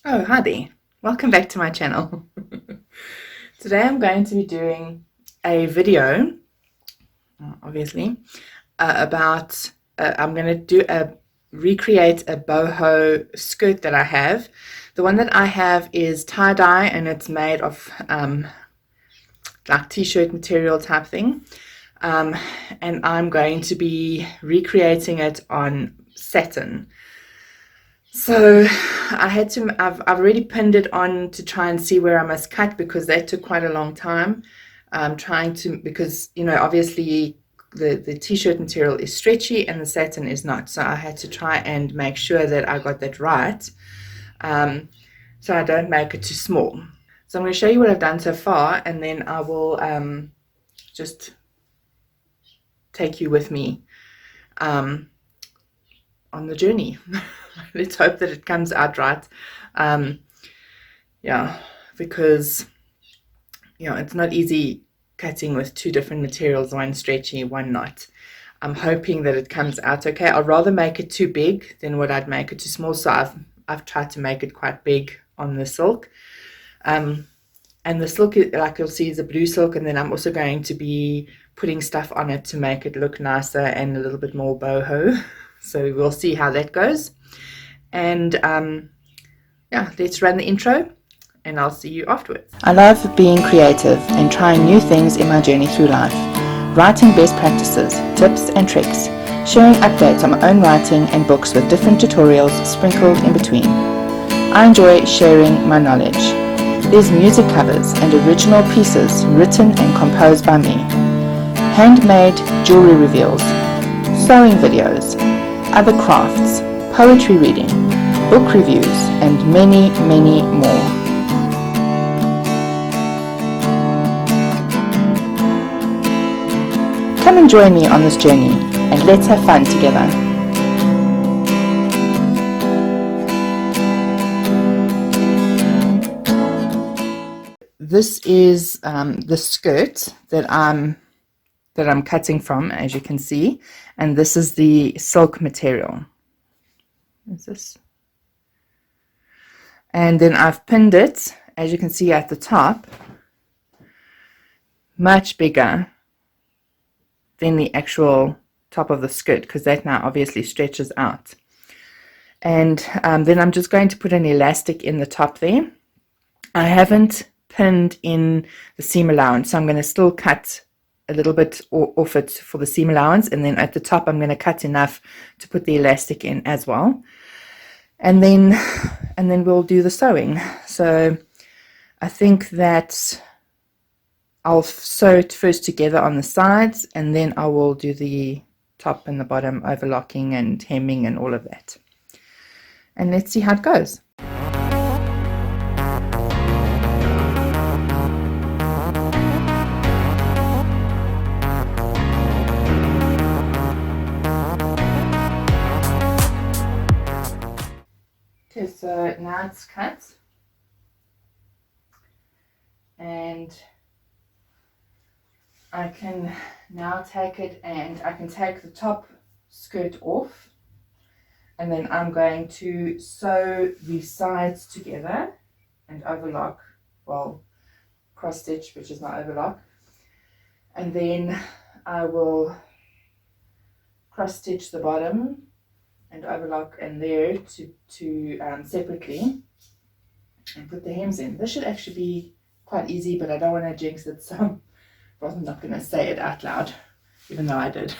Oh, hi there. Welcome back to my channel. Today I'm going to be doing a video, obviously, about I'm going to recreate a boho skirt that I have. The one that I have is tie-dye and it's made of like t-shirt material type thing. And I'm going to be recreating it on satin. So I've already pinned it on to try and see where I must cut because that took quite a long time. Because, obviously the t-shirt material is stretchy and the satin is not. So I had to try and make sure that I got that right. So I don't make it too small. So I'm going to show you what I've done so far, and then I will just take you with me on the journey. Let's hope that it comes out right. Yeah, because it's not easy cutting with two different materials, one stretchy, one not. I'm hoping that it comes out okay. I'd rather make it too big than what I'd make it too small. So I've tried to make it quite big on the silk. And the silk, like you'll see, is a blue silk, and then I'm also going to be putting stuff on it to make it look nicer and a little bit more boho. So we'll see how that goes. And yeah, let's run the intro and I'll see you afterwards. I love being creative and trying new things in my journey through life. Writing best practices, tips and tricks, sharing updates on my own writing and books with different tutorials sprinkled in between. I enjoy sharing my knowledge. There's music covers and original pieces written and composed by me. Handmade jewelry reveals, sewing videos, other crafts, poetry reading, book reviews, and many, many more. Come and join me on this journey, and let's have fun together. This is the skirt that I'm cutting from, as you can see, and this is the silk material. Is this? And then I've pinned it, as you can see at the top, much bigger than the actual top of the skirt, because that now obviously stretches out. And then I'm just going to put an elastic in the top there. I haven't pinned in the seam allowance, so I'm going to still cut a little bit off it for the seam allowance, and then at the top I'm going to cut enough to put the elastic in as well, and then we'll do the sewing. So I think that I'll sew it first together on the sides, and then I will do the top and the bottom overlocking and hemming and all of that, and let's see how it goes. Okay, so now it's cut, and I can now take it and I can take the top skirt off, and then I'm going to sew the sides together and overlock, well, cross stitch, which is my overlock, and then I will cross stitch the bottom and overlock and there to separately, and put the hems in. This should actually be quite easy, but I don't want to jinx it, so I'm not going to say it out loud, even though I did.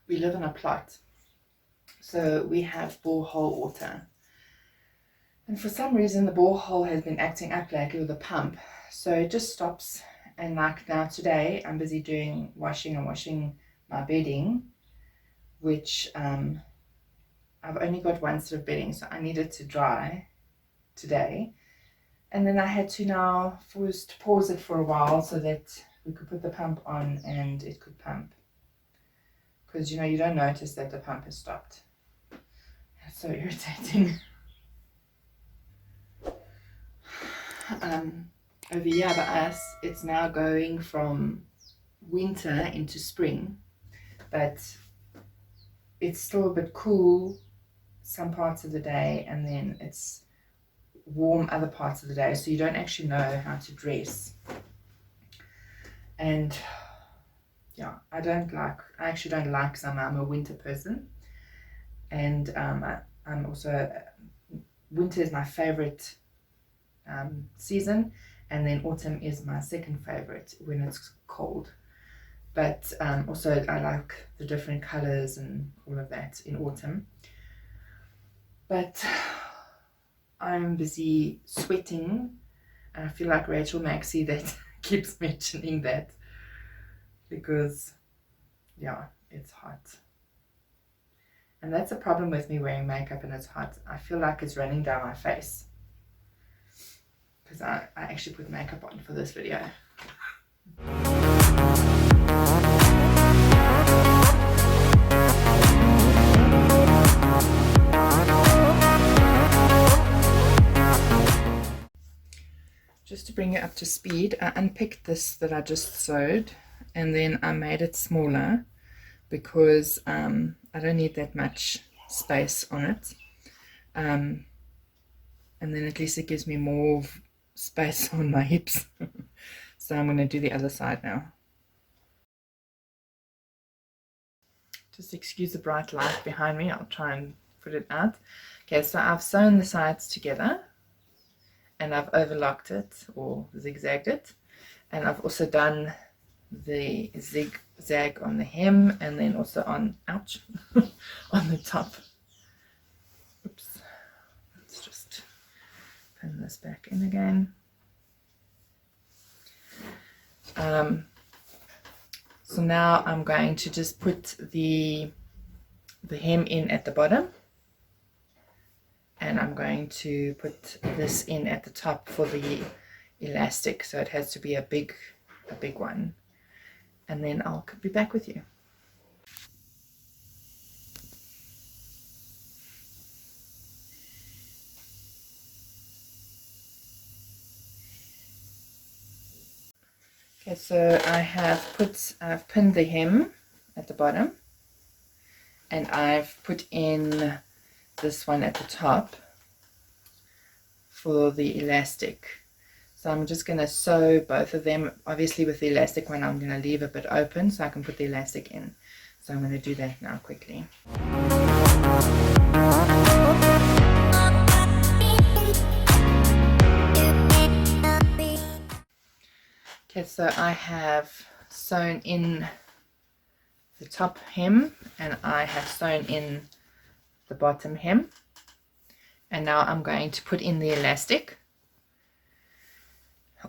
We live in a plot, so we have borehole water, and for some reason the borehole has been acting up lately with the pump, so it just stops. And like now today I'm busy doing washing my bedding, which I've only got one set of bedding, so I need it to dry today. And then I had to now first pause it for a while so that we could put the pump on and it could pump. Because, you know, you don't notice that the pump has stopped. It's so irritating. Over here by us, it's now going from winter into spring, but it's still a bit cool some parts of the day, and then it's warm other parts of the day, so you don't actually know how to dress. And yeah, I actually don't like summer. I'm a winter person, and I'm also, winter is my favorite season, and then autumn is my second favorite when it's cold. But also I like the different colors and all of that in autumn. But I'm busy sweating, and I feel like Rachel Maxey that keeps mentioning that, because yeah, it's hot. And that's a problem with me wearing makeup and it's hot. I feel like it's running down my face, because I actually put makeup on for this video. Just to bring it up to speed, I unpicked this that I just sewed, and then I made it smaller because I don't need that much space on it. And then at least it gives me more space on my hips. So I'm going to do the other side now. Just excuse the bright light behind me. I'll try and put it out. Okay, so I've sewn the sides together, and I've overlocked it or zigzagged it, and I've also done the zigzag on the hem, and then also on, ouch, on the top. Oops, let's just pin this back in again. So now I'm going to just put the hem in at the bottom, and I'm going to put this in at the top for the elastic, so it has to be a big one, and then I'll be back with you. Okay, so I've pinned the hem at the bottom, and I've put in this one at the top for the elastic. So I'm just going to sew both of them. Obviously with the elastic one I'm going to leave a bit open so I can put the elastic in. So I'm going to do that now quickly. Okay, so I have sewn in the top hem, and I have sewn in the bottom hem, and now I'm going to put in the elastic,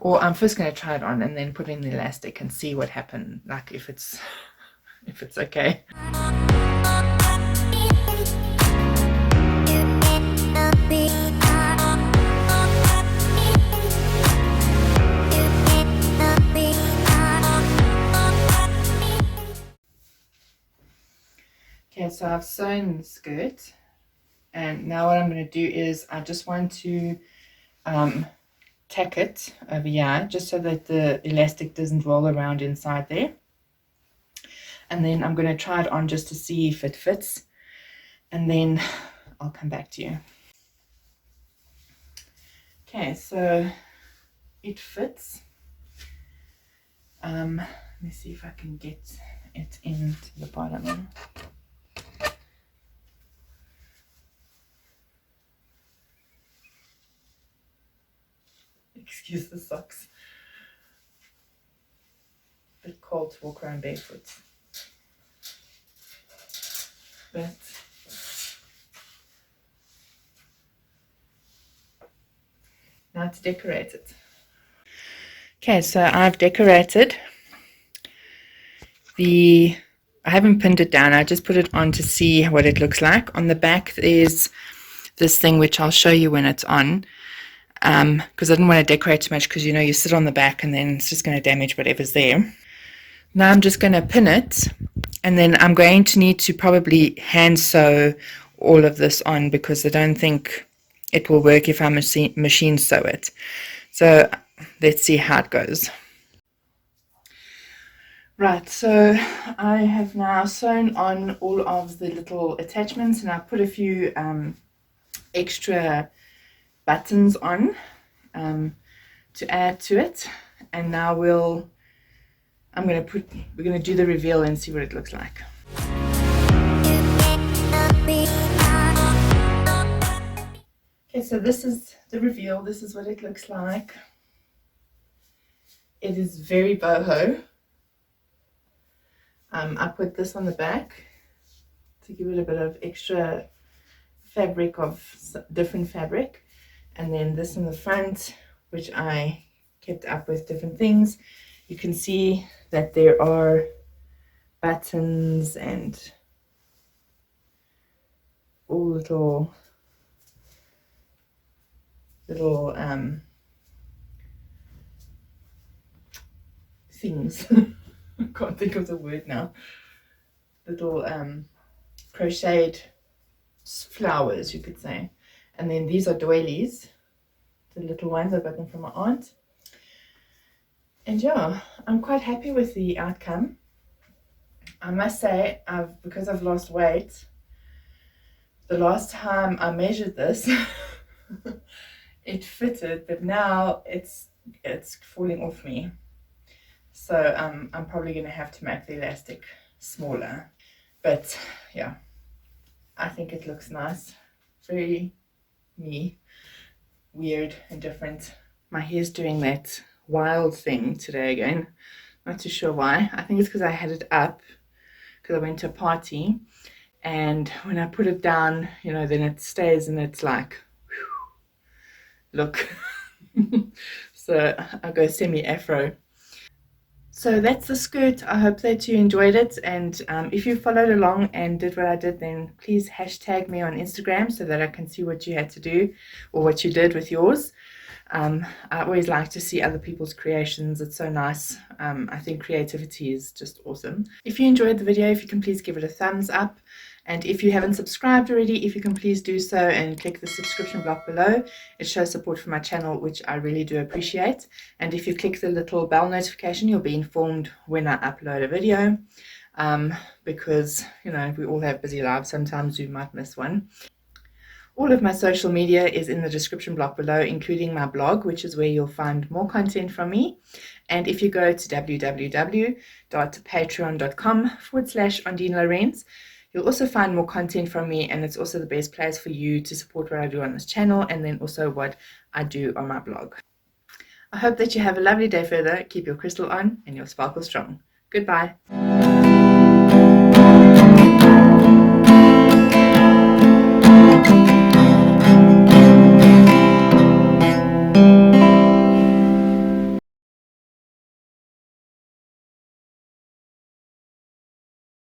or I'm first going to try it on and then put in the elastic and see what happens, like if it's okay. Okay, so I've sewn the skirt, and now what I'm going to do is I just want to tack it over here just so that the elastic doesn't roll around inside there, and then I'm going to try it on just to see if it fits, and then I'll come back to you. Okay, so it fits. Let me see if I can get it into the bottom. Excuse the socks. A bit cold to walk around barefoot. But now to decorate it. Okay, so I've decorated the I haven't pinned it down. I just put it on to see what it looks like. On the back there's this thing which I'll show you when it's on, because I didn't want to decorate too much, because you know you sit on the back and then it's just going to damage whatever's there. Now I'm just going to pin it, and then I'm going to need to probably hand sew all of this on, because I don't think it will work if I machine sew it. So let's see how it goes. Right, so I have now sewn on all of the little attachments, and I put a few extra buttons on to add to it. And now we're going to do the reveal and see what it looks like. Okay, so this is the reveal. This is what it looks like. It is very boho. I put this on the back to give it a bit of extra fabric, of different fabric, and then this in the front, which I kept up with different things. You can see that there are buttons and all little things. I can't think of the word now. Little crocheted flowers, you could say. And then these are doilies, the little ones. I got them from my aunt. And yeah, I'm quite happy with the outcome. I must say, because I've lost weight, the last time I measured this, it fitted, but now it's falling off me. So I'm probably going to have to make the elastic smaller. But yeah, I think it looks nice. Very me. Weird and different. My hair's doing that wild thing today again. Not too sure why. I think it's because I had it up because I went to a party. And when I put it down, you know, then it stays and it's like, whew, look. So I'll go semi-afro. So that's the skirt. I hope that you enjoyed it, and if you followed along and did what I did, then please hashtag me on Instagram so that I can see what you had to do or what you did with yours. I always like to see other people's creations. It's so nice. I think creativity is just awesome. If you enjoyed the video, if you can please give it a thumbs up. And if you haven't subscribed already, if you can please do so and click the subscription block below. It shows support for my channel, which I really do appreciate. And if you click the little bell notification, you'll be informed when I upload a video. Because, you know, we all have busy lives. Sometimes you might miss one. All of my social media is in the description block below, including my blog, which is where you'll find more content from me. And if you go to www.patreon.com/Ondeane Lourens, you'll also find more content from me, and it's also the best place for you to support what I do on this channel, and then also what I do on my blog. I hope that you have a lovely day further. Keep your crystal on and your sparkle strong. Goodbye.